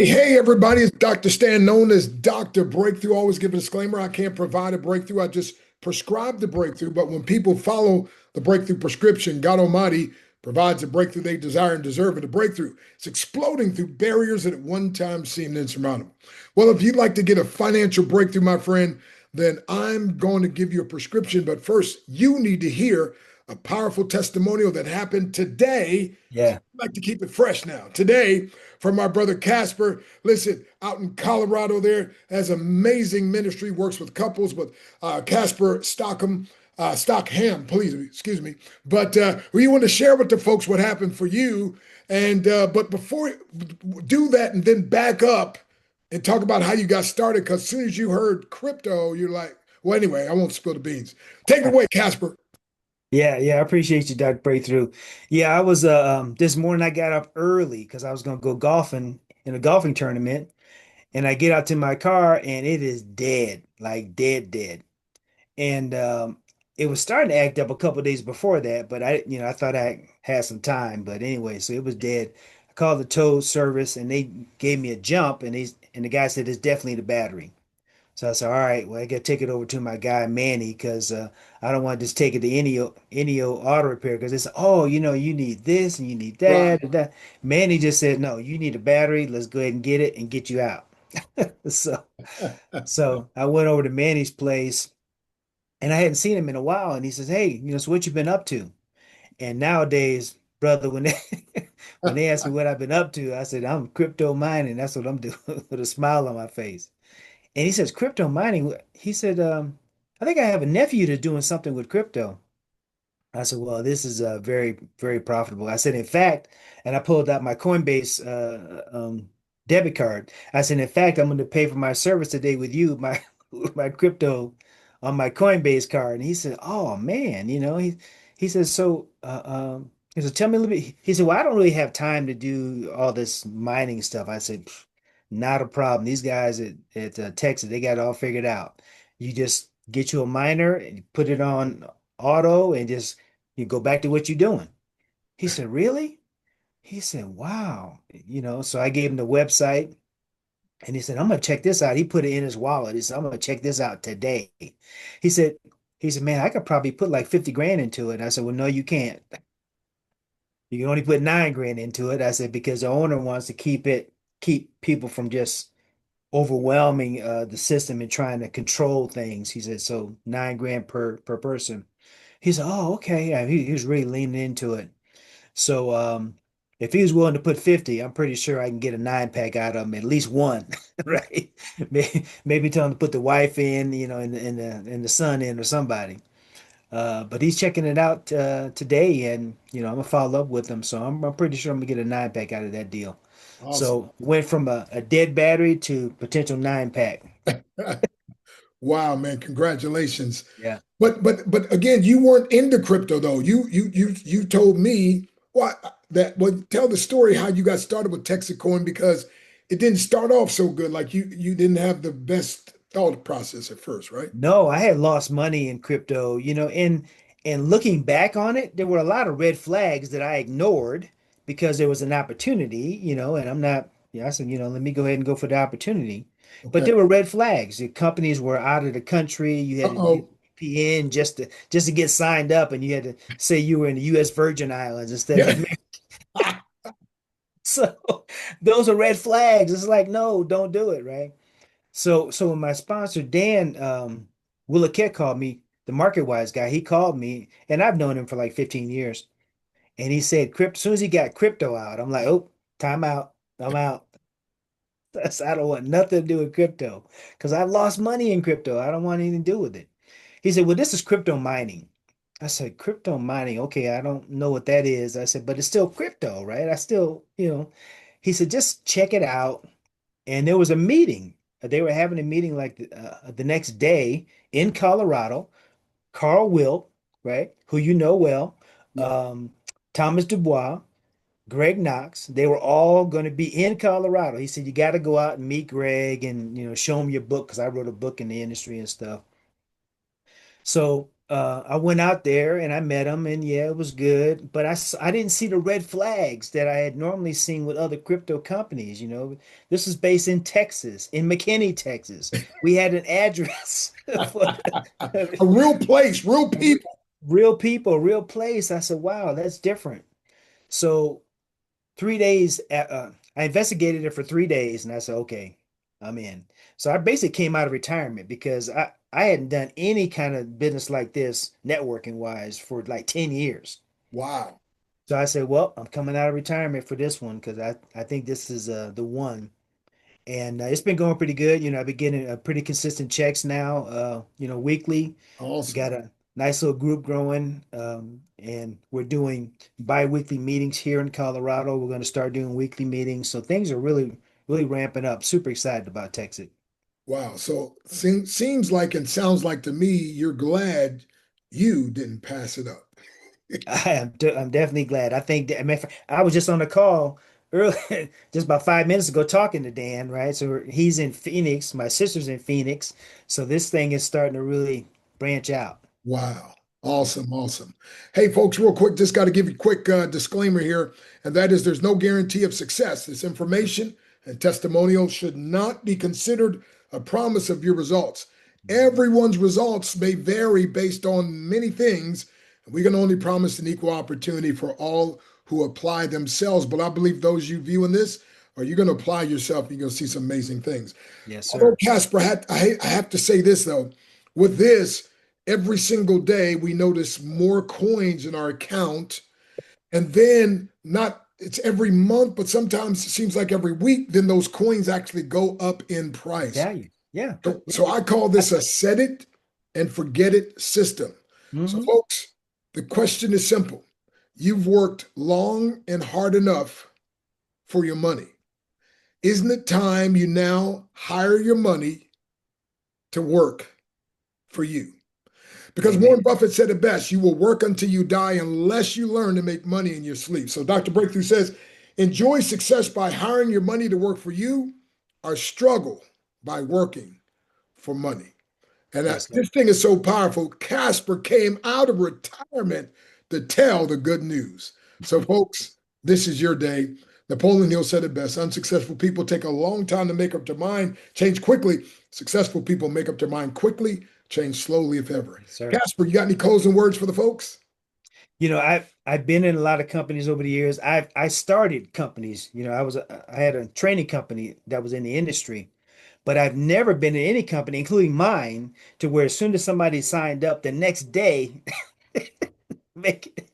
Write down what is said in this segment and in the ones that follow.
Hey, everybody, it's Dr. Stan, known as Dr. Breakthrough. Always give a disclaimer, I can't provide a breakthrough. I just prescribe the breakthrough. But when people follow the breakthrough prescription, God Almighty provides the breakthrough they desire and deserve. And the breakthrough, it's exploding through barriers that at one time seemed insurmountable. Well, if you'd like to get a financial breakthrough, my friend, then I'm going to give you a prescription. But first, you need to hear a powerful testimonial that happened today. Yeah. I like to keep it fresh now. Today, from my brother Casper, listen, out in Colorado, there has amazing ministry, works with couples, with Casper Stockham, Stockham, please, excuse me. But we want to share with the folks what happened for you. And but before do that, and then back up and talk about how you got started. Because as soon as you heard crypto, you're like, well, anyway, I won't spill the beans. Take it away, Casper. Yeah, I appreciate you, Dr. Breakthrough. Yeah, I was this morning I got up early because I was gonna go golfing in a golfing tournament, and I get out to my car and it is dead, like dead. And it was starting to act up a couple of days before that, but I thought I had some time. But anyway, so it was dead. I called the tow service and they gave me a jump, and the guy said it's definitely the battery. So I said, all right, well, I got to take it over to my guy Manny because I don't want to just take it to any auto repair because it's, oh, you need this and you need Right. that and that. Manny just said, no, you need a battery. Let's go ahead and get it and get you out. So so I went over to Manny's place and I hadn't seen him in a while, and he says, hey, so what you been up to? And nowadays, brother, when they when they ask me what I've been up to, I said, I'm crypto mining. That's what I'm doing with a smile on my face. And he says, crypto mining. He said, I think I have a nephew that's doing something with crypto. I said, well, this is very profitable. I said, in fact, and I pulled out my Coinbase debit card. I said, in fact, I'm going to pay for my service today with you, my with my crypto on my Coinbase card. And he said, oh man, he says, he said, tell me a little bit. He said, well, I don't really have time to do all this mining stuff. I said, not a problem. These guys at Texas, they got it all figured out. You just get you a miner and you put it on auto and just you go back to what you're doing. He said, really? He said, wow. So I gave him the website and he said, I'm gonna check this out. He put it in his wallet. He said, I'm gonna check this out today. He said, he said, man, I could probably put like 50 grand into it. I said, well, no, you can't. You can only put 9 grand into it. I said, because the owner wants to keep people from just overwhelming the system and trying to control things. He said, so 9 grand per person. He said, oh, okay. Yeah, he was really leaning into it. So if he was willing to put 50, I'm pretty sure I can get a 9 pack out of him, at least one, right? Maybe tell him to put the wife in, and the son in or somebody. But he's checking it out today, and I'm gonna follow up with him. So I'm pretty sure I'm gonna get a 9 pack out of that deal. Awesome. So went from a dead battery to potential 9 pack. Wow, man, congratulations. Yeah. But again, you weren't into crypto though. You told me what that well tell the story how you got started with Texit Coin because it didn't start off so good. Like you didn't have the best thought process at first, right? No, I had lost money in crypto, and looking back on it, there were a lot of red flags that I ignored because there was an opportunity, and I'm not, I said, let me go ahead and go for the opportunity. But Okay. there were red flags. The companies were out of the country. You had to do Uh-oh. VPN just to get signed up, and you had to say you were in the U.S. Virgin Islands instead of Yeah. America. So those are red flags. It's like, no, don't do it, right? So when my sponsor Dan Willakek called me, the MarketWise guy, he called me, and I've known him for like 15 years. And he said, "Crypto." As soon as he got crypto out, I'm like, "Oh, time out. I'm out. I don't want nothing to do with crypto because I've lost money in crypto. I don't want anything to do with it." He said, "Well, this is crypto mining." I said, "Crypto mining? Okay, I don't know what that is." I said, "But it's still crypto, right? I still, you know." He said, "Just check it out." And there was a meeting. They were having a meeting like the next day in Colorado. Carl Wilk, right, who you know well, Yeah. um, Thomas Dubois, Greg Knox. They were all going to be in Colorado. He said, you got to go out and meet Greg and show him your book because I wrote a book in the industry and stuff. So I went out there and I met him, and yeah, it was good. But I didn't see the red flags that I had normally seen with other crypto companies. This is based in Texas, in McKinney, Texas. We had an address for A real place, real people. real people, real place. I said, wow, that's different. So 3 days, I investigated it for 3 days, and I said, okay, I'm in. So I basically came out of retirement because I hadn't done any kind of business like this networking wise for like 10 years. Wow. So I said, well, I'm coming out of retirement for this one because I think this is the one. And it's been going pretty good. I've been getting pretty consistent checks now, weekly. Awesome. Got a nice little group growing, and we're doing bi-weekly meetings here in Colorado. We're going to start doing weekly meetings. So things are really, really ramping up. Super excited about Texas. Wow. So seems like and sounds like to me you're glad you didn't pass it up. I'm definitely glad. I think that, I was just on a call earlier, just about 5 minutes ago, talking to Dan, right? So he's in Phoenix. My sister's in Phoenix. So this thing is starting to really branch out. Wow. Awesome. Awesome. Hey, folks, real quick, just got to give you a quick disclaimer here, and that is there's no guarantee of success. This information and testimonial should not be considered a promise of your results. Everyone's results may vary based on many things, and we can only promise an equal opportunity for all who apply themselves. But I believe those you viewing this, are you going to apply yourself, you're going to see some amazing things. Yes, Although, sir. Casper, I have to say this, though. With this, every single day we notice more coins in our account, and then not it's every month, but sometimes it seems like every week, then those coins actually go up in price. Value. Yeah. So I call this a set it and forget it system. So, Mm-hmm. folks, the question is simple. You've worked long and hard enough for your money. Isn't it time you now hire your money to work for you? Because Warren Amen. Buffett said it best, you will work until you die unless you learn to make money in your sleep. So Dr. Breakthrough says, enjoy success by hiring your money to work for you, or struggle by working for money. And Yes, sir. this thing is so powerful. Casper came out of retirement to tell the good news. So, folks, this is your day. Napoleon Hill said it best. Unsuccessful people take a long time to make up their mind, change quickly. Successful people make up their mind quickly, change slowly, if ever. Yes, sir. Casper, you got any closing words for the folks? I've been in a lot of companies over the years. I started companies. I had a training company that was in the industry, but I've never been in any company, including mine, to where as soon as somebody signed up, the next day, make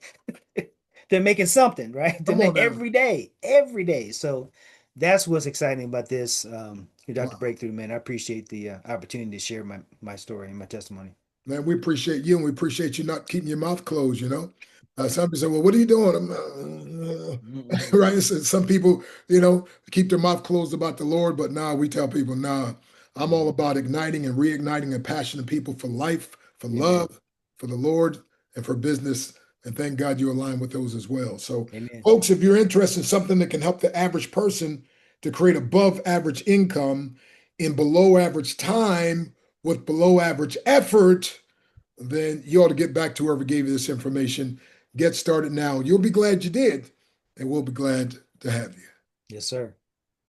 they're making something, right? Come on now. Every day. So that's what's exciting about this. Dr. Wow. Breakthrough, man. I appreciate the opportunity to share my story and my testimony. Man, we appreciate you and we appreciate you not keeping your mouth closed. Some people say, well, what are you doing? Right? So some people, keep their mouth closed about the Lord, but nah, we tell people, nah, I'm all about igniting and reigniting a passion of people for life, for Amen. love, for the Lord, and for business. And thank God you align with those as well. So, Amen. folks, if you're interested in something that can help the average person to create above average income in below average time with below average effort, then you ought to get back to whoever gave you this information. Get started now. You'll be glad you did, and we'll be glad to have you. Yes, sir.